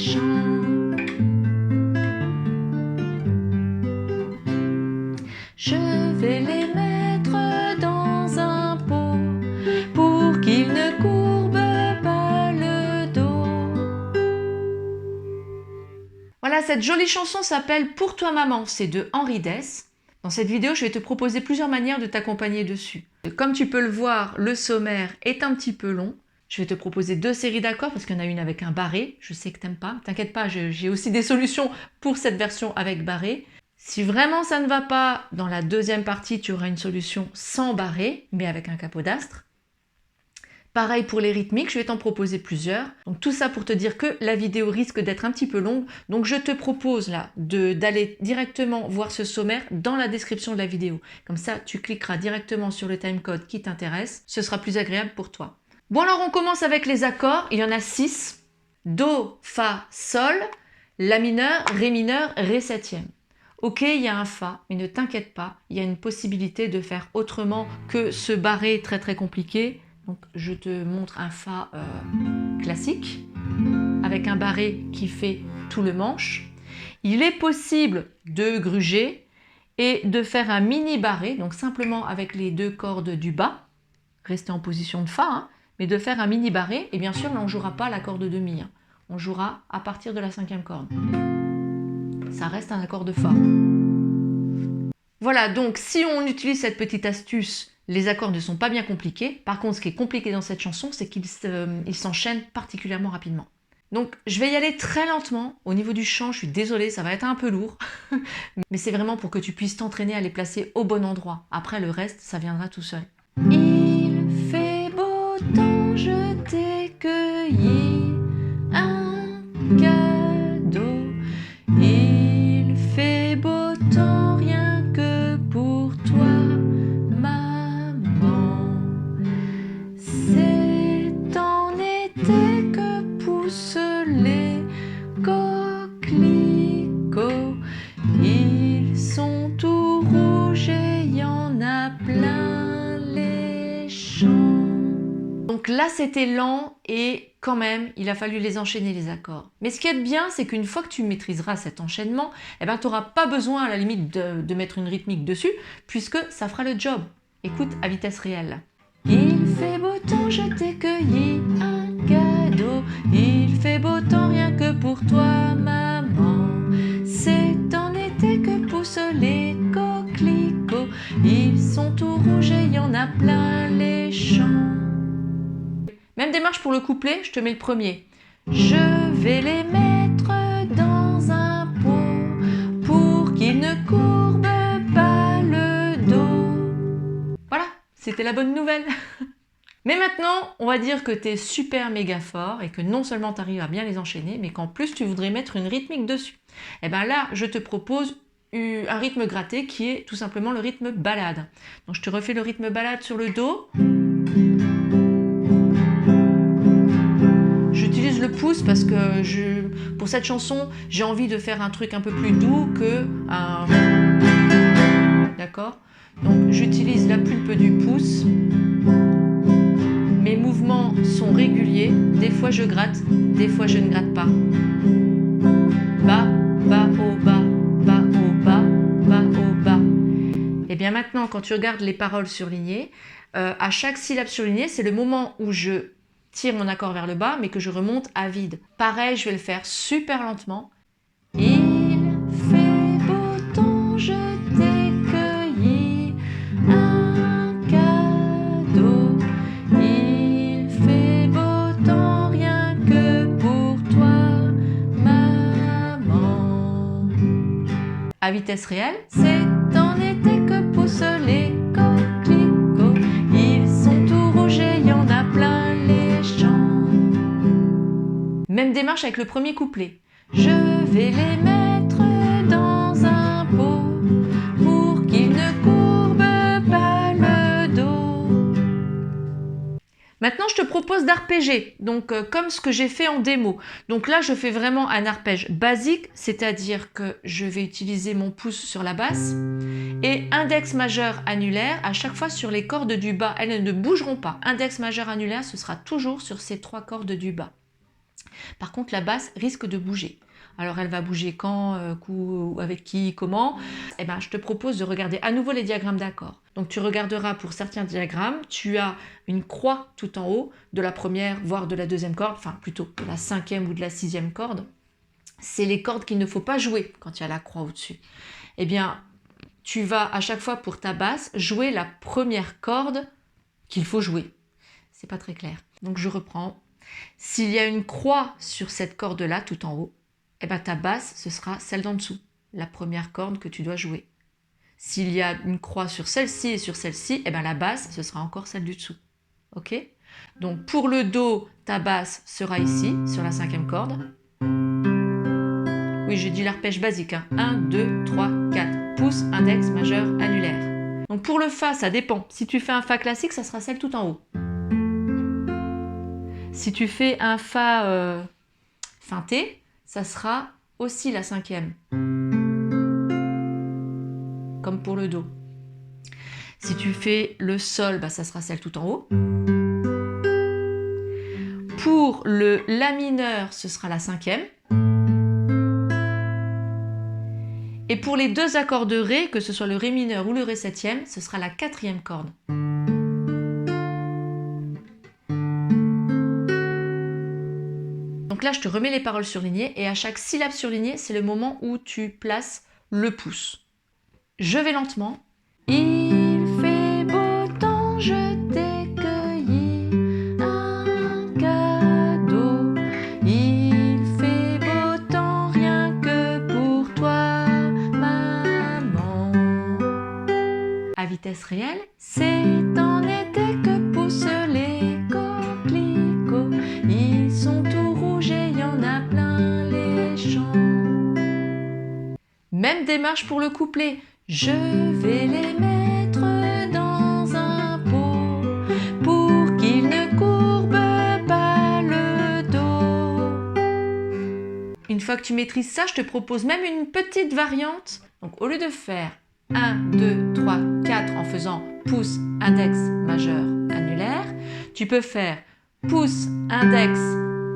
champs. Je vais les mettre dans un pot pour qu'ils ne courbent pas le dos. Voilà, cette jolie chanson s'appelle Pour toi maman, c'est de Henri Dess. Dans cette vidéo, je vais te proposer plusieurs manières de t'accompagner dessus. Comme tu peux le voir, le sommaire est un petit peu long. Je vais te proposer 2 séries d'accords parce qu'il y en a une avec un barré. Je sais que t'aimes pas. T'inquiète pas, j'ai aussi des solutions pour cette version avec barré. Si vraiment ça ne va pas, dans la deuxième partie, tu auras une solution sans barré, mais avec un capodastre. Pareil pour les rythmiques, je vais t'en proposer plusieurs. Donc tout ça pour te dire que la vidéo risque d'être un petit peu longue. Donc je te propose là d'aller directement voir ce sommaire dans la description de la vidéo. Comme ça, tu cliqueras directement sur le timecode qui t'intéresse. Ce sera plus agréable pour toi. Bon alors on commence avec les accords. Il y en a 6. Do, Fa, Sol, La mineur, Ré mineur, Ré septième. Ok, il y a un Fa, mais ne t'inquiète pas, il y a une possibilité de faire autrement que ce barré très très compliqué. Donc je te montre un Fa classique, avec un barré qui fait tout le manche. Il est possible de gruger et de faire un mini barré, donc simplement avec les 2 cordes du bas, rester en position de Fa, hein, mais de faire un mini barré, et bien sûr là on ne jouera pas la corde de Mi, hein. On jouera à partir de la 5e corde. Ça reste un accord de Fa. Voilà, donc si on utilise cette petite astuce, les accords ne sont pas bien compliqués. Par contre, ce qui est compliqué dans cette chanson, c'est qu'ils s'enchaînent particulièrement rapidement. Donc, je vais y aller très lentement. Au niveau du chant, je suis désolée, ça va être un peu lourd. Mais c'est vraiment pour que tu puisses t'entraîner à les placer au bon endroit. Après, le reste, ça viendra tout seul. Il fait beau temps, je t'ai cueilli un cadeau. Il fait beau temps, rien que pour toi. C'est en été que poussent les coquelicots. Ils sont tout rouges et il y en a plein les champs. Donc là c'était lent et quand même il a fallu les enchaîner les accords. Mais ce qui est bien, c'est qu'une fois que tu maîtriseras cet enchaînement, eh ben, tu n'auras pas besoin à la limite de mettre une rythmique dessus puisque ça fera le job. Écoute à vitesse réelle. Il fait beau temps, je t'ai cueilli un cadeau. Il fait beau temps, rien que pour toi, maman. C'est en été que poussent les coquelicots. Ils sont tout rouges et il y en a plein les champs. Même démarche pour le couplet, je te mets le premier. Je vais les mettre dans un pot pour qu'ils ne courbent pas le dos. Voilà. C'était la bonne nouvelle. Mais maintenant, on va dire que tu es super méga fort et que non seulement tu arrives à bien les enchaîner, mais qu'en plus tu voudrais mettre une rythmique dessus. Et bien là, je te propose un rythme gratté qui est tout simplement le rythme balade. Donc je te refais le rythme balade sur le Do. J'utilise le pouce parce que pour cette chanson, j'ai envie de faire un truc un peu plus doux que un... D'accord ? Donc j'utilise la pulpe du pouce. Mes mouvements sont réguliers. Des fois je gratte, des fois je ne gratte pas. Bas, bas, au bas, bas, au bas, bas, au bas. Et bien maintenant, quand tu regardes les paroles surlignées, à chaque syllabe surlignée, c'est le moment où je tire mon accord vers le bas, mais que je remonte à vide. Pareil, je vais le faire super lentement. Il fait beau temps, je t'ai cueilli un cadeau. Il fait beau temps, rien que pour toi, maman. À vitesse réelle, c'est en été que poussent les coquelicots. Ils sont tout rouges et il y en a plein les champs. Même démarche avec le premier couplet. Je vais les mettre dans un pot pour qu'ils ne courbent pas le dos. Maintenant, je te propose d'arpéger, donc comme ce que j'ai fait en démo. Donc là, je fais vraiment un arpège basique, c'est-à-dire que je vais utiliser mon pouce sur la basse et index majeur annulaire à chaque fois sur les cordes du bas. Elles ne bougeront pas. Index majeur annulaire, ce sera toujours sur ces 3 cordes du bas. Par contre, la basse risque de bouger. Alors, elle va bouger quand, avec qui, comment? Eh ben, je te propose de regarder à nouveau les diagrammes d'accords. Donc, tu regarderas pour certains diagrammes, tu as une croix tout en haut de la première, voire de la deuxième corde, enfin plutôt de la cinquième ou de la sixième corde. C'est les cordes qu'il ne faut pas jouer quand il y a la croix au-dessus. Eh bien, tu vas à chaque fois pour ta basse jouer la première corde qu'il faut jouer. C'est pas très clair. Donc, je reprends. S'il y a une croix sur cette corde-là tout en haut, eh ben, ta basse, ce sera celle d'en dessous, la première corde que tu dois jouer. S'il y a une croix sur celle-ci et sur celle-ci, eh ben, la basse, ce sera encore celle du dessous. Ok? Donc pour le Do, ta basse sera ici, sur la cinquième corde. Oui, j'ai dit l'arpège basique. 1, 2, 3, 4. Pouce, index, majeur, annulaire. Donc pour le Fa, ça dépend. Si tu fais un Fa classique, ça sera celle tout en haut. Si tu fais un Fa feinté, ça sera aussi la cinquième, comme pour le Do. Si tu fais le Sol, bah, ça sera celle tout en haut. Pour le La mineur, ce sera la cinquième. Et pour les deux accords de Ré, que ce soit le Ré mineur ou le Ré septième, ce sera la quatrième corde. Donc là, je te remets les paroles surlignées et à chaque syllabe surlignée, c'est le moment où tu places le pouce. Je vais lentement. Il fait beau temps, je t'ai cueilli un cadeau. Il fait beau temps, rien que pour toi, maman. À vitesse réelle, c'est en été que poussent les coquelicots. Ils sont tout rouges et il y en a plein les champs. Même démarche pour le couplet. Je vais les mettre dans un pot pour qu'ils ne courbent pas le dos. Une fois que tu maîtrises ça, je te propose même une petite variante. Donc au lieu de faire 1, 2, 3, 4 en faisant pouce, index, majeur, annulaire, tu peux faire pouce, index,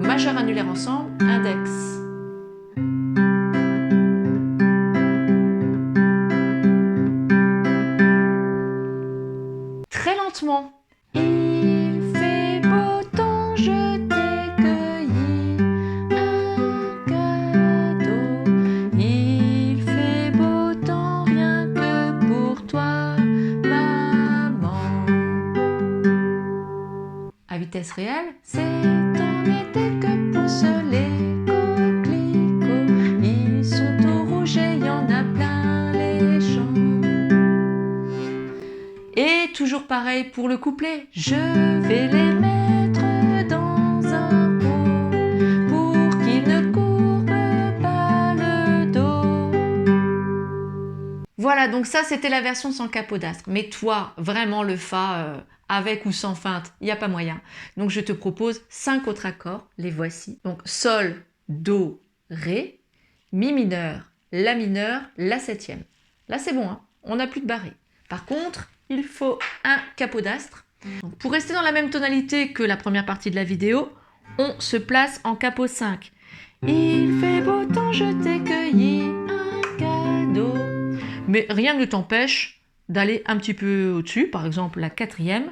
majeur, annulaire ensemble, index. Très lentement. Il fait beau temps, je t'ai cueilli un cadeau. Il fait beau temps, rien que pour toi, maman. À vitesse réelle, c'est en été que poussent les coquelicots. Ils sont tout rouges et il y en a plein les champs. Et toujours pareil pour le couplet. Je vais les mettre dans un pot pour qu'ils ne courbent pas le dos. Voilà, donc ça c'était la version sans capodastre. Mais toi, vraiment le Fa, avec ou sans feinte, il n'y a pas moyen. Donc je te propose 5 autres accords, les voici. Donc Sol, Do, Ré, Mi mineur, La mineur, La septième. Là c'est bon, hein, on n'a plus de barré. Par contre, il faut un capodastre. Donc, pour rester dans la même tonalité que la première partie de la vidéo, on se place en capo 5. Il fait beau temps, je t'ai cueilli un cadeau. Mais rien ne t'empêche d'aller un petit peu au-dessus, par exemple la quatrième.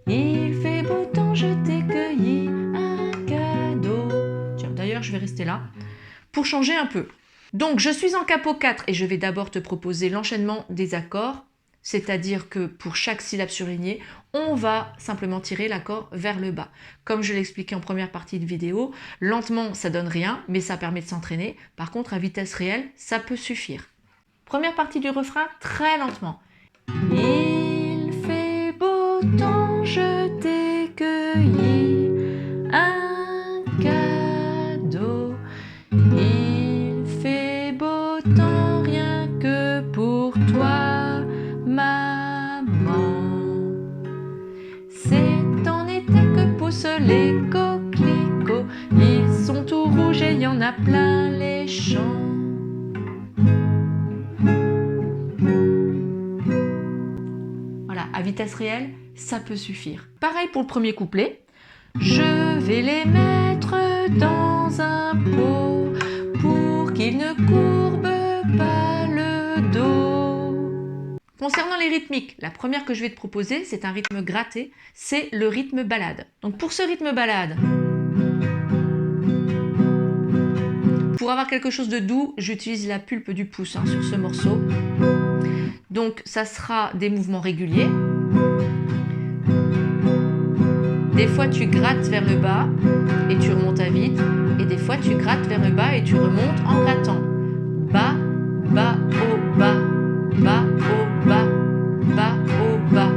Il fait beau temps, je t'ai cueilli un cadeau. Tiens, d'ailleurs, je vais rester là pour changer un peu. Donc, je suis en capo 4 et je vais d'abord te proposer l'enchaînement des accords, c'est-à-dire que pour chaque syllabe surlignée, on va simplement tirer l'accord vers le bas. Comme je l'ai expliqué en première partie de vidéo, lentement, ça donne rien, mais ça permet de s'entraîner. Par contre, à vitesse réelle, ça peut suffire. Première partie du refrain, très lentement. Il fait beau temps, je t'ai cueilli un cadeau. Il fait beau temps, rien que pour toi, maman. C'est en été que poussent les coquelicots. Ils sont tout rouges et il y en a plein les champs. Voilà, à vitesse réelle, ça peut suffire. Pareil pour le premier couplet. Je vais les mettre dans un pot pour qu'ils ne courbent pas le dos. Concernant les rythmiques, la première que je vais te proposer, c'est un rythme gratté, c'est le rythme balade. Donc pour ce rythme balade, pour avoir quelque chose de doux, j'utilise la pulpe du pouce sur ce morceau. Donc ça sera des mouvements réguliers. Des fois tu grattes vers le bas et tu remontes à vide. Et des fois tu grattes vers le bas et tu remontes en grattant. Bas, bas, haut, bas, bas, haut, bas, bas, haut, bas.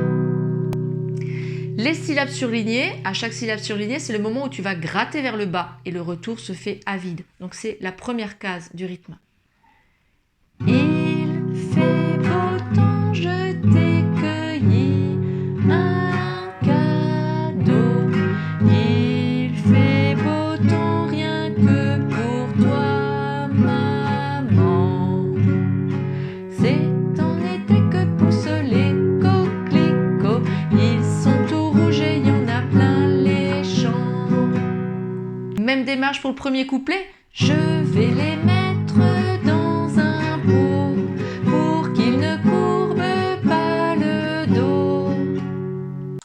Les syllabes surlignées, à chaque syllabe surlignée, c'est le moment où tu vas gratter vers le bas et le retour se fait à vide. Donc c'est la première case du rythme. Il fait beau temps, je t'ai cueilli un cadeau. Il fait beau temps, rien que pour toi, maman. C'est en été que poussent les coquelicots. Ils sont tout rouges et y en a plein les champs. Même démarche pour le premier couplet. Je vais les mettre dans un pot pour qu'ils ne courbent pas le dos.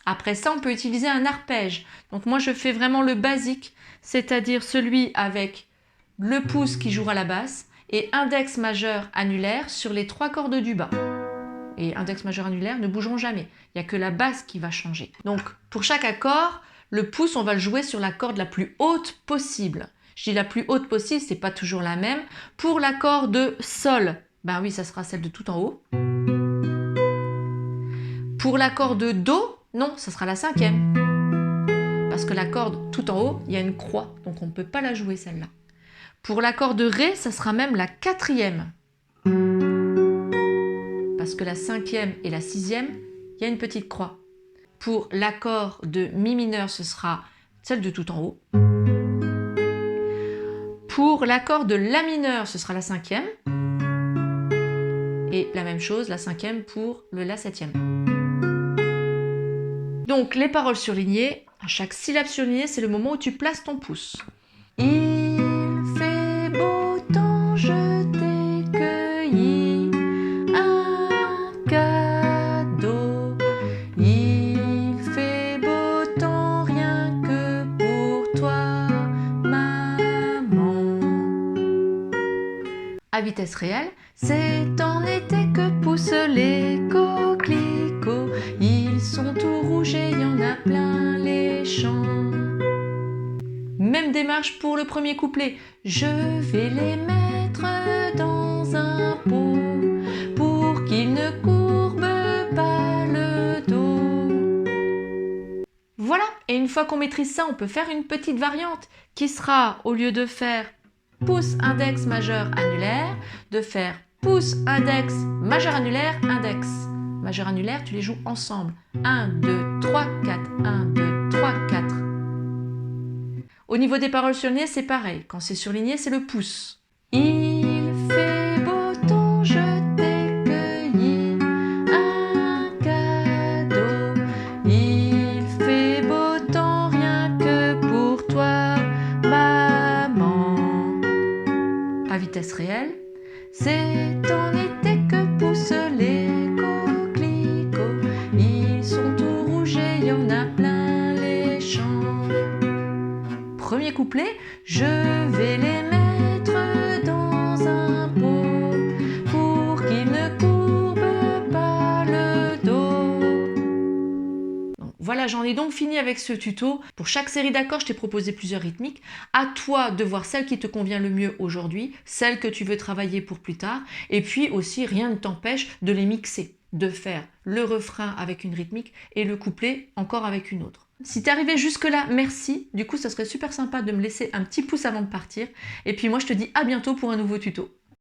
Après ça, on peut utiliser un arpège. Donc moi, je fais vraiment le basique, c'est-à-dire celui avec le pouce qui jouera la basse et index majeur annulaire sur les 3 cordes du bas. Et index majeur annulaire ne bougeront jamais. Il n'y a que la basse qui va changer. Donc pour chaque accord, le pouce, on va le jouer sur la corde la plus haute possible. Je dis la plus haute possible, c'est pas toujours la même. Pour l'accord de Sol, ben oui, ça sera celle de tout en haut. Pour l'accord de Do, non, ça sera la 5e. Parce que la corde tout en haut, il y a une croix, donc on ne peut pas la jouer celle-là. Pour l'accord de Ré, ça sera même la 4e. Parce que la 5e et la 6e, il y a une petite croix. Pour l'accord de Mi mineur, ce sera celle de tout en haut. Pour l'accord de La mineur, ce sera la 5e. Et la même chose, la 5e pour le La 7e. Donc les paroles surlignées, à chaque syllabe surlignée, c'est le moment où tu places ton pouce. Il fait beau temps, je t'ai cueilli un cadeau. Il fait beau temps, rien que pour toi, maman. À vitesse réelle, c'est en été que poussent les coquelicots. Ils sont tout rouges et il y en a plein les champs. Même démarche pour le premier couplet. Je vais les mettre dans un pot pour qu'ils ne courbent pas le dos. Voilà, et une fois qu'on maîtrise ça, on peut faire une petite variante qui sera, au lieu de faire pouce index majeur annulaire, de faire pouce index majeur annulaire index. Majeur annulaire, tu les joues ensemble. 1, 2, 3, 4. 1, 2, 3, 4. Au niveau des paroles surlignées, c'est pareil. Quand c'est surligné, c'est le pouce. Il fait beau temps, je t'ai cueilli un cadeau. Il fait beau temps, rien que pour toi, maman. À vitesse réelle, c'est en été que poussent les coquelicots. Ils sont tout rouges et il y en a plein les champs. Premier couplet, je vais les mettre dans un pot pour qu'ils ne courbent pas le dos. Voilà, j'en ai donc fini avec ce tuto. Pour chaque série d'accords, je t'ai proposé plusieurs rythmiques. À toi de voir celle qui te convient le mieux aujourd'hui, celle que tu veux travailler pour plus tard. Et puis aussi, rien ne t'empêche de les mixer, de faire le refrain avec une rythmique et le couplet encore avec une autre. Si t'es arrivé jusque-là, merci. Du coup, ça serait super sympa de me laisser un petit pouce avant de partir. Et puis moi, je te dis à bientôt pour un nouveau tuto.